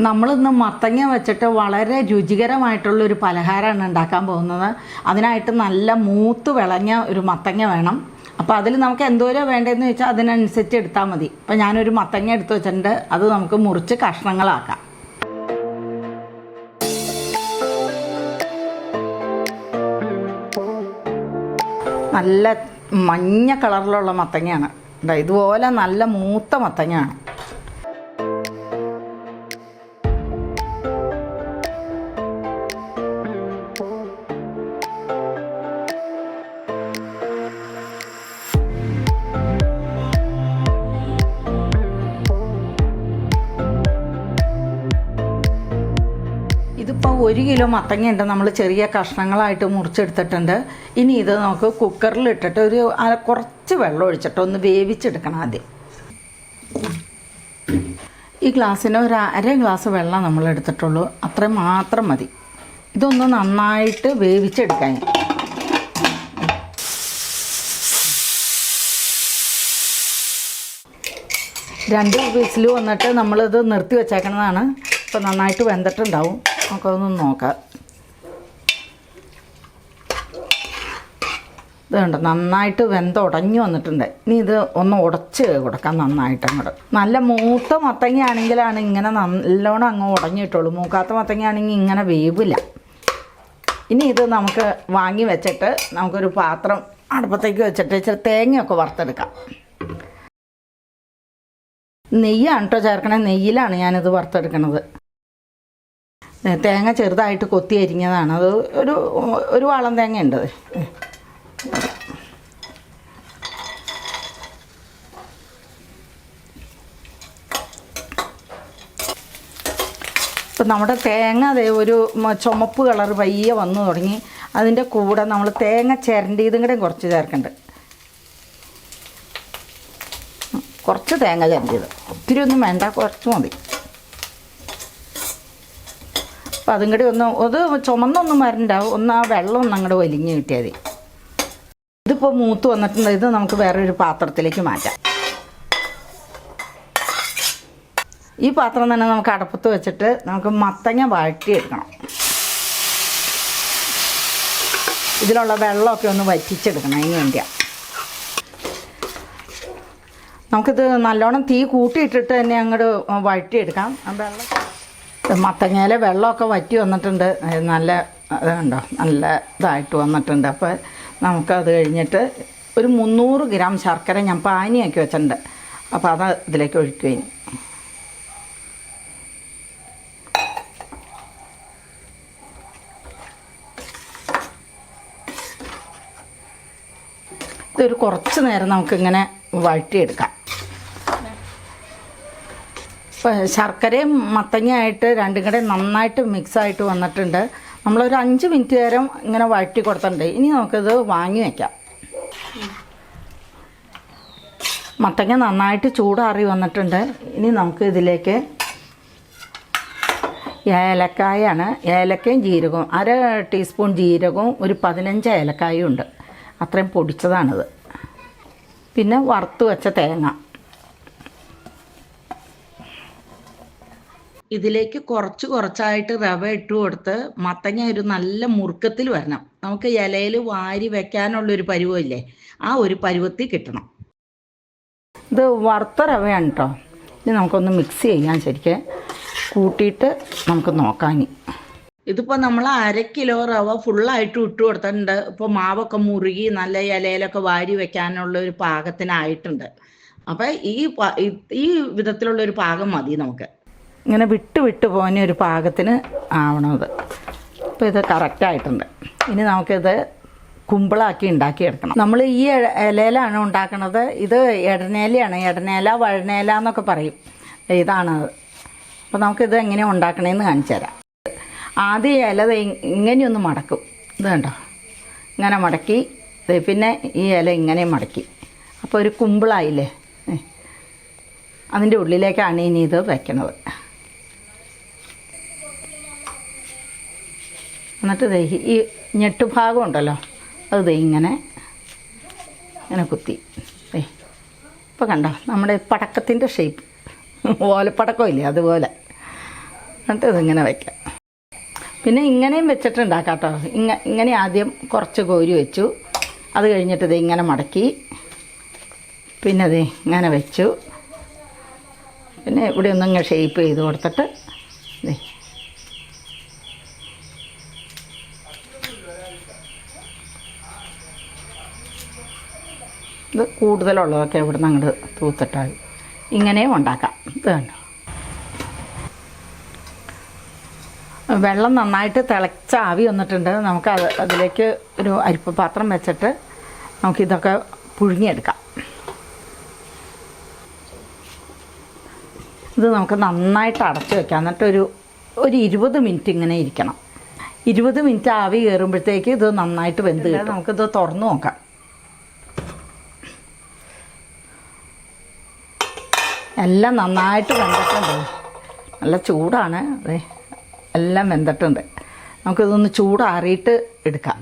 നമ്മളിന്ന് മത്തങ്ങ വെച്ചിട്ട് വളരെ രുചികരമായിട്ടുള്ളൊരു പലഹാരമാണ് ഉണ്ടാക്കാൻ പോകുന്നത്. അതിനായിട്ട് നല്ല മൂത്ത് വിളഞ്ഞ ഒരു മത്തങ്ങ വേണം. അപ്പോൾ അതിൽ നമുക്ക് എന്തോരം വേണ്ടതെന്ന് വെച്ചാൽ അതിനനുസരിച്ച് എടുത്താൽ മതി. അപ്പോൾ ഞാനൊരു മത്തങ്ങ എടുത്ത് വെച്ചിട്ടുണ്ട്. അത് നമുക്ക് മുറിച്ച് കഷ്ണങ്ങളാക്കാം. നല്ല മഞ്ഞ കളറിലുള്ള മത്തങ്ങയാണ്. ഇതുപോലെ നല്ല മൂത്ത മത്തങ്ങയാണ്. ഇതിപ്പോൾ 1 കിലോ മത്തങ്ങയുണ്ട്. നമ്മൾ ചെറിയ കഷ്ണങ്ങളായിട്ട് മുറിച്ചെടുത്തിട്ടുണ്ട്. ഇനി ഇത് നമുക്ക് കുക്കറിലിട്ടിട്ട് കുറച്ച് വെള്ളം ഒഴിച്ചിട്ട് ഒന്ന് വേവിച്ചെടുക്കണം. ആദ്യം ഈ ഗ്ലാസ്സിന് ഒരു അര ഗ്ലാസ് വെള്ളം നമ്മൾ എടുത്തിട്ടുള്ളൂ. അത്രയും മാത്രം മതി. ഇതൊന്ന് നന്നായിട്ട് വേവിച്ചെടുക്കാൻ. രണ്ട് വിസിൽ വന്നിട്ട് നമ്മളിത് നിർത്തി വെച്ചേക്കുന്നതാണ്. ഇപ്പോൾ നന്നായിട്ട് വെന്തിട്ടുണ്ടാവും. നമുക്കതൊന്ന് നോക്കാം. ഇത് കണ്ടോ, നന്നായിട്ട് വെന്തുടഞ്ഞു വന്നിട്ടുണ്ട്. ഇനി ഇത് ഒന്ന് ഉടച്ച് കൊടുക്കാം നന്നായിട്ട് അങ്ങോട്ട്. നല്ല മൂത്ത മത്തങ്ങയാണെങ്കിലാണ് ഇങ്ങനെ നല്ലോണം അങ്ങ് ഉടഞ്ഞിട്ടുള്ളൂ. മൂക്കാത്ത മത്തങ്ങയാണെങ്കിൽ ഇങ്ങനെ വേവില്ല. ഇനി ഇത് നമുക്ക് വാങ്ങി വെച്ചിട്ട് നമുക്കൊരു പാത്രം അടുപ്പത്തേക്ക് വെച്ചിട്ട് ഇച്ചിരി തേങ്ങയൊക്കെ വറുത്തെടുക്കാം. നെയ്യാണ് കേട്ടോ ചേർക്കണേ. നെയ്യിലാണ് ഞാനിത് വറുത്തെടുക്കണത്. തേങ്ങ ചെറുതായിട്ട് കൊത്തി അരിഞ്ഞതാണ്. അത് ഒരു വാളം തേങ്ങ ഉണ്ട്. ഇപ്പം നമ്മുടെ തേങ്ങ അതേ ഒരു ചുമപ്പ് കളർ പയ്യെ വന്നു തുടങ്ങി. അതിൻ്റെ കൂടെ നമ്മൾ തേങ്ങ ചിരണ്ടിയതും കൂടെ കുറച്ച് ചേർക്കുന്നുണ്ട്. കുറച്ച് തേങ്ങ ചിരണ്ടിയത്, ഒത്തിരി ഒന്നും വേണ്ട, കുറച്ച് മതി. അപ്പം അതും കൂടി അത് ചുമന്നൊന്നും വരണ്ടാവും. ഒന്ന് ആ വെള്ളം ഒന്ന് അങ്ങോട്ട് വലിഞ്ഞ് കിട്ടിയാൽ മതി. ഇതിപ്പോൾ മൂത്ത് വന്നിട്ടുണ്ട്. ഇത് നമുക്ക് വേറൊരു പാത്രത്തിലേക്ക് മാറ്റാം. ഈ പാത്രം തന്നെ നമുക്ക് അടുപ്പത്ത് വെച്ചിട്ട് നമുക്ക് മത്തങ്ങ വഴറ്റിയെടുക്കണം. ഇതിലുള്ള വെള്ളമൊക്കെ ഒന്ന് വറ്റിച്ചെടുക്കണം. അതിന് വേണ്ടിയാണ്. നമുക്കിത് നല്ലോണം തീ കൂട്ടിയിട്ടിട്ട് തന്നെ അങ്ങോട്ട് വഴറ്റിയെടുക്കാം. മത്തങ്ങയിലെ വെള്ളമൊക്കെ വറ്റി വന്നിട്ടുണ്ട്. നല്ല ഇതുണ്ടോ, നല്ല ഇതായിട്ട് വന്നിട്ടുണ്ട്. അപ്പോൾ നമുക്കത് കഴിഞ്ഞിട്ട് ഒരു 300 ഗ്രാം ശർക്കര ഞാൻ പാനിയാക്കി വെച്ചിട്ടുണ്ട്. അപ്പോൾ അത് ഇതിലേക്ക് ഒഴിക്കുകയും ഇതൊരു കുറച്ച് നേരം നമുക്കിങ്ങനെ വഴറ്റിയെടുക്കാം. ഇപ്പോൾ ശർക്കരയും മത്തങ്ങയായിട്ട് രണ്ടും കൂടെ നന്നായിട്ട് മിക്സായിട്ട് വന്നിട്ടുണ്ട്. നമ്മളൊരു 5 മിനിറ്റ് നേരം ഇങ്ങനെ വഴറ്റി കൊടുത്തിട്ടുണ്ട്. ഇനി നമുക്കിത് വാങ്ങി വയ്ക്കാം. മത്തങ്ങ നന്നായിട്ട് ചൂടാറി വന്നിട്ടുണ്ട്. ഇനി നമുക്ക് ഇതിലേക്ക് ഏലക്കായാണ്. ഏലക്കയും ജീരകവും, 1/2 ടീസ്പൂൺ ജീരകവും ഒരു 15 ഏലക്കായും ഉണ്ട്. അത്രയും പൊടിച്ചതാണിത്. പിന്നെ വറുത്ത് വെച്ച തേങ്ങ. ഇതിലേക്ക് കുറച്ചായിട്ട് റവ ഇട്ട് കൊടുത്ത് മത്തങ്ങ ഒരു നല്ല മുറുക്കത്തിൽ വരണം. നമുക്ക് ഇലയിൽ വാരി വെക്കാനുള്ളൊരു പരുവമില്ലേ, ആ ഒരു പരുവത്തിൽ കിട്ടണം. ഇത് വറുത്ത റവയാണ് കേട്ടോ. ഇനി നമുക്കൊന്ന് മിക്സ് ചെയ്യാൻ ശരിക്കും കൂട്ടിയിട്ട് നമുക്ക് നോക്കാം. ഇതിപ്പോൾ നമ്മൾ 1/2 കിലോ റവ ഫുള്ളായിട്ട് ഇട്ട് കൊടുത്തിട്ടുണ്ട്. ഇപ്പോൾ മാവൊക്കെ മുറുകി നല്ല ഇലയിലൊക്കെ വാരി വെക്കാനുള്ള ഒരു പാകത്തിനായിട്ടുണ്ട്. അപ്പം ഈ വിധത്തിലുള്ളൊരു പാകം മതി നമുക്ക്. ഇങ്ങനെ വിട്ട് പോകുന്ന ഒരു പാകത്തിന് ആവണത്. അപ്പോൾ ഇത് കറക്റ്റായിട്ടുണ്ട്. ഇനി നമുക്കിത് കുമ്പിളാക്കി ഉണ്ടാക്കിയെടുക്കണം. നമ്മൾ ഈ ഇലയിലാണ് ഉണ്ടാക്കണത്. ഇത് ഇടനേലയാണ്. ഇടനേല, വഴനേല എന്നൊക്കെ പറയും. ഇതാണത്. അപ്പോൾ നമുക്കിത് എങ്ങനെയാണ് ഉണ്ടാക്കണേന്ന് കാണിച്ചു തരാം. ആദ്യം ഇല ഇങ്ങനെയൊന്ന് മടക്കും. ഇത് കണ്ടോ, ഇങ്ങനെ മടക്കി. പിന്നെ ഈ ഇല ഇങ്ങനെ മടക്കി. അപ്പോൾ ഒരു കുമ്പിളായില്ലേ. അതിൻ്റെ ഉള്ളിലേക്കാണ് ഇനി ഇത് വയ്ക്കണത്. എന്നിട്ട് ഈ ഞെട്ടുഭാഗം ഉണ്ടല്ലോ, അത് ഇങ്ങനെ കുത്തി. ഇപ്പോൾ കണ്ടോ, നമ്മുടെ പടക്കത്തിൻ്റെ ഷേപ്പ്, ഓലപ്പടക്കം ഇല്ലേ, അതുപോലെ എന്നിട്ട് ഇതിങ്ങനെ വയ്ക്കാം. പിന്നെ ഇങ്ങനെയും വെച്ചിട്ടുണ്ടാക്കാം കേട്ടോ. ഇങ്ങനെ ആദ്യം കുറച്ച് കോരി വെച്ചു, അത് കഴിഞ്ഞിട്ട് ഇത് ഇങ്ങനെ മടക്കി, പിന്നെ ഇത് ഇങ്ങനെ വെച്ചു, പിന്നെ ഇവിടെ ഒന്നും ഇങ്ങനെ ഷേപ്പ് ചെയ്ത് കൊടുത്തിട്ട് ഇത് കൂടുതലുള്ളതൊക്കെ ഇവിടെ നിന്ന് അങ്ങോട്ട് തൂത്തിട്ടാൽ ഇങ്ങനെയും ഉണ്ടാക്കാം. ഇത് കണ്ടോ, വെള്ളം നന്നായിട്ട് തിളച്ച ആവി വന്നിട്ടുണ്ട്. നമുക്ക് അതിലേക്ക് ഒരു അരിപ്പ പാത്രം വെച്ചിട്ട് നമുക്കിതൊക്കെ പുഴുങ്ങിയെടുക്കാം. ഇത് നമുക്ക് നന്നായിട്ട് അടച്ച് വെക്കാം. എന്നിട്ട് ഒരു 20 മിനിറ്റ് ഇങ്ങനെ ഇരിക്കണം. 20 മിനിറ്റ് ആവി കയറുമ്പോഴത്തേക്ക് ഇത് നന്നായിട്ട് വെന്ത് കിട്ടും. നമുക്കിത് തുറന്ന് നോക്കാം. എല്ലാം നന്നായിട്ട് വെന്തിട്ടുണ്ട്. നല്ല ചൂടാണ്. അതെ, എല്ലാം വെന്തിട്ടുണ്ട്. നമുക്കിതൊന്ന് ചൂടാറിയിട്ട് എടുക്കാം.